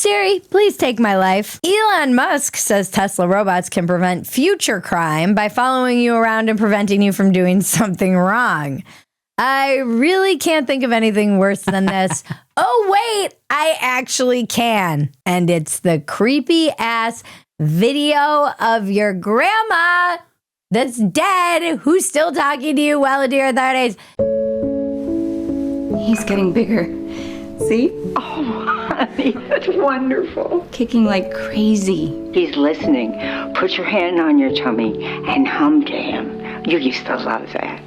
Siri, please take my life. Elon Musk says Tesla robots can prevent future crime by following you around and preventing you from doing something wrong. I really can't think of anything worse than this. Oh, wait, I actually can. And it's the creepy ass video of your grandma that's dead who's still talking to you well into your 30s. He's getting bigger. See? Oh, honey, that's wonderful. Kicking like crazy. He's listening. Put your hand on your tummy and hum to him. You used to love that.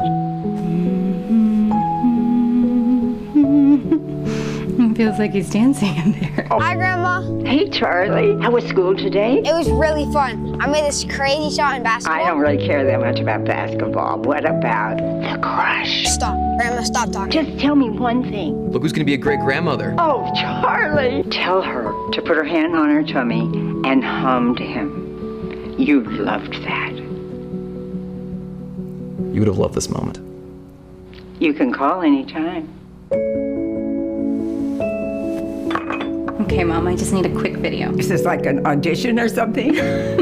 It feels like he's dancing in there. Hi, Grandma. Hey, Charlie. How was school today? It was really fun. I made this crazy shot in basketball. I don't really care that much about basketball. What about the crush? Stop. Grandma, stop talking. Just tell me one thing. Look who's gonna be a great grandmother. Oh, Charlie. Tell her to put her hand on her tummy and hum to him. You loved that. You would have loved this moment. You can call anytime. Okay, Mom, I just need a quick video. Is this like an audition or something?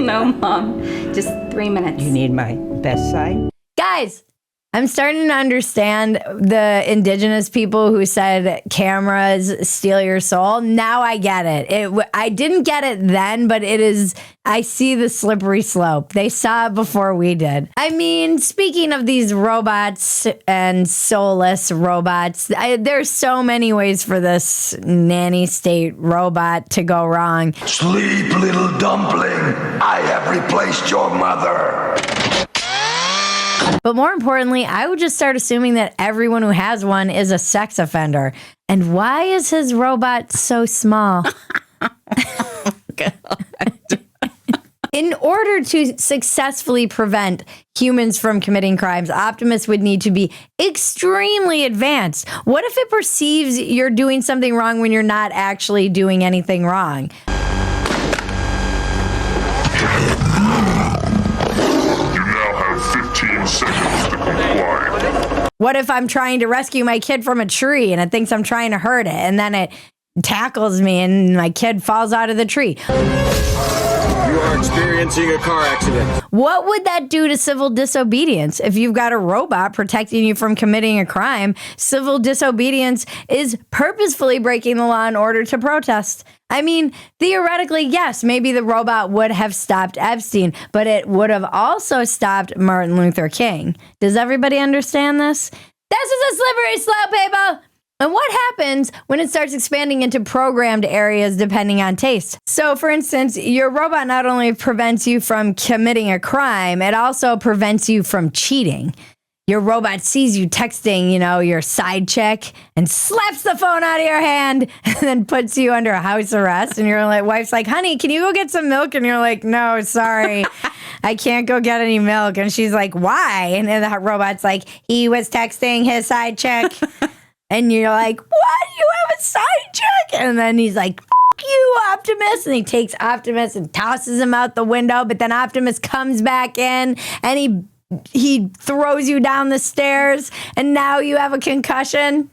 No, Mom, just 3 minutes. You need my best side? Guys, I'm starting to understand the indigenous people who said cameras steal your soul. Now I get it. I didn't get it then, but it is. I see the slippery slope. They saw it before we did. I mean, speaking of these robots and soulless robots, there's so many ways for this nanny state robot to go wrong. Sleep, little dumpling. I have replaced your mother. But more importantly, I would just start assuming that everyone who has one is a sex offender. And why is his robot so small? In order to successfully prevent humans from committing crimes, Optimus would need to be extremely advanced. What if it perceives you're doing something wrong when you're not actually doing anything wrong? Seconds to comply. What if I'm trying to rescue my kid from a tree and it thinks I'm trying to hurt it, and then it tackles me and my kid falls out of the tree? You are experiencing a car accident. What would that do to civil disobedience? If you've got a robot protecting you from committing a crime, civil disobedience is purposefully breaking the law in order to protest. I mean, theoretically, yes, maybe the robot would have stopped Epstein, but it would have also stopped Martin Luther King. Does everybody understand this? This is a slippery slope, people! And what happens when it starts expanding into programmed areas depending on taste? So, for instance, your robot not only prevents you from committing a crime, it also prevents you from cheating. Your robot sees you texting, your side chick and slaps the phone out of your hand and then puts you under house arrest. And your wife's like, honey, can you go get some milk? And you're like, no, sorry, I can't go get any milk. And she's like, why? And then the robot's like, he was texting his side chick. And you're like, what? You have a side chick? And then he's like, fuck you, Optimus. And he takes Optimus and tosses him out the window. But then Optimus comes back in and he throws you down the stairs. And now you have a concussion.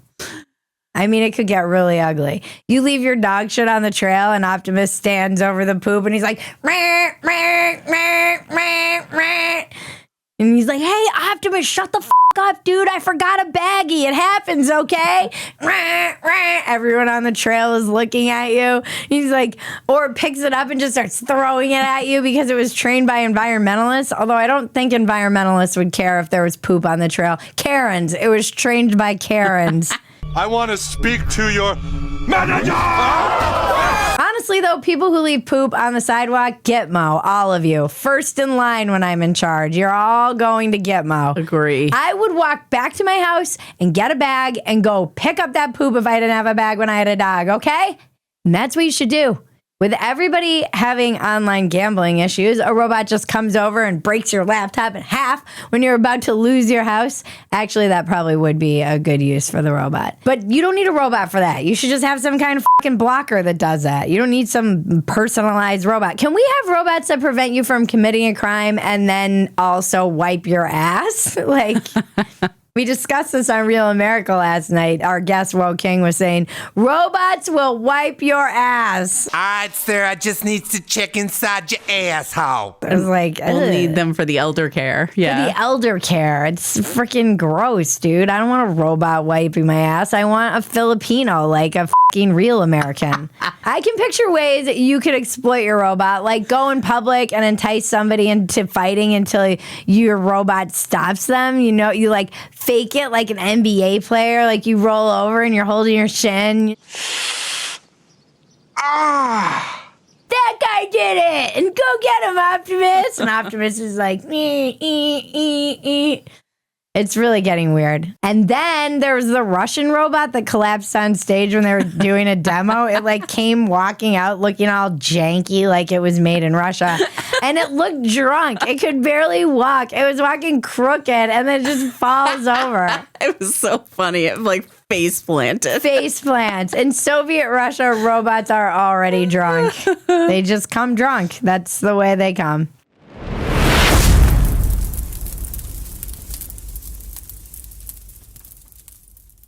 I mean, it could get really ugly. You leave your dog shit on the trail and Optimus stands over the poop and he's like, meh, meh, meh, meh, meh. And he's like, hey, Optimus, shut the up, dude. I forgot a baggie. It happens, okay? Everyone on the trail is looking at you. He's like, or picks it up and just starts throwing it at you because it was trained by environmentalists. Although I don't think environmentalists would care if there was poop on the trail. Karens. It was trained by Karens. I want to speak to your manager! Honestly, though, people who leave poop on the sidewalk, Gitmo, all of you. First in line when I'm in charge. You're all going to Gitmo. Agree. I would walk back to my house and get a bag and go pick up that poop if I didn't have a bag when I had a dog, okay? And that's what you should do. With everybody having online gambling issues, a robot just comes over and breaks your laptop in half when you're about to lose your house. Actually, that probably would be a good use for the robot. But you don't need a robot for that. You should just have some kind of fucking blocker that does that. You don't need some personalized robot. Can we have robots that prevent you from committing a crime and then also wipe your ass? Like, We discussed this on Real America last night. Our guest, Wo King, was saying, robots will wipe your ass. All right, sir, I just need to check inside your asshole. I was like, We'll need them for the elder care. Yeah. For the elder care. It's freaking gross, dude. I don't want a robot wiping my ass. I want a Filipino, like a fucking real American. I can picture ways that you could exploit your robot, like go in public and entice somebody into fighting until your robot stops them. You know, you like fake it like an NBA player, like you roll over and you're holding your shin. That guy did it! And go get him, Optimus! And Optimus is like, It's really getting weird. And then there was the Russian robot that collapsed on stage when they were doing a demo. It like came walking out looking all janky like it was made in Russia. And it looked drunk. It could barely walk. It was walking crooked and then it just falls over. It was so funny. It like face planted. Face plants. In Soviet Russia, robots are already drunk. They just come drunk. That's the way they come.